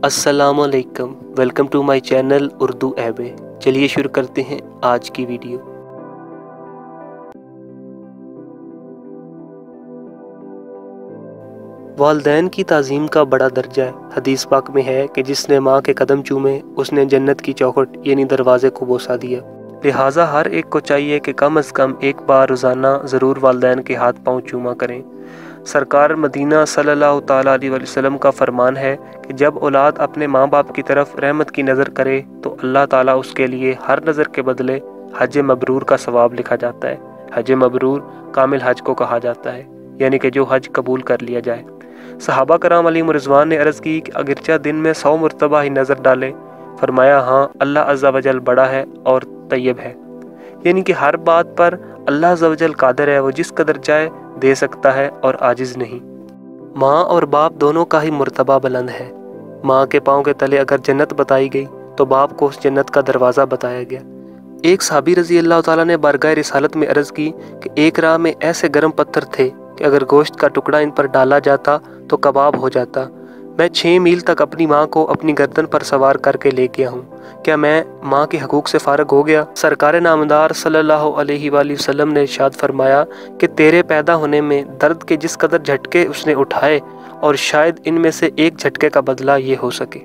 السلام علیکم، welcome to my channel Urdu ایبے۔ چلیے شروع کرتے ہیں آج کی ویڈیو۔ والدین کی تعظیم کا بڑا درجہ ہے۔ حدیث پاک میں ہے کہ جس نے ماں کے قدم چومے اس نے جنت کی چوکھٹ یعنی دروازے کو بوسہ دیا۔ لہٰذا ہر ایک کو چاہیے کہ کم از کم ایک بار روزانہ ضرور والدین کے ہاتھ پاؤں چوما کریں۔ سرکار مدینہ صلی اللہ تعالیٰ علیہ وسلم کا فرمان ہے کہ جب اولاد اپنے ماں باپ کی طرف رحمت کی نظر کرے تو اللہ تعالیٰ اس کے لیے ہر نظر کے بدلے حج مبرور کا ثواب لکھا جاتا ہے۔ حج مبرور کامل حج کو کہا جاتا ہے، یعنی کہ جو حج قبول کر لیا جائے۔ صحابہ کرام علیہم رضوان نے عرض کی کہ اگرچہ دن میں 100 مرتبہ ہی نظر ڈالے، فرمایا ہاں اللہ عز و جل بڑا ہے اور طیب ہے، یعنی کہ ہر بات پر اللہ عز و جل قادر ہے، وہ جس قدر چاہے دے سکتا ہے اور عاجز نہیں۔ ماں اور باپ دونوں کا ہی مرتبہ بلند ہے۔ ماں کے پاؤں کے تلے اگر جنت بتائی گئی تو باپ کو اس جنت کا دروازہ بتایا گیا۔ ایک صحابی رضی اللہ تعالیٰ نے بارگاہ رسالت میں عرض کی کہ ایک راہ میں ایسے گرم پتھر تھے کہ اگر گوشت کا ٹکڑا ان پر ڈالا جاتا تو کباب ہو جاتا۔ میں 6 میل تک اپنی ماں کو اپنی گردن پر سوار کر کے لے گیا ہوں، کیا میں ماں کے حقوق سے فارغ ہو گیا؟ سرکار نامدار صلی اللہ علیہ وآلہ وسلم نے ارشاد فرمایا کہ تیرے پیدا ہونے میں درد کے جس قدر جھٹکے اس نے اٹھائے اور شاید ان میں سے ایک جھٹکے کا بدلہ یہ ہو سکے۔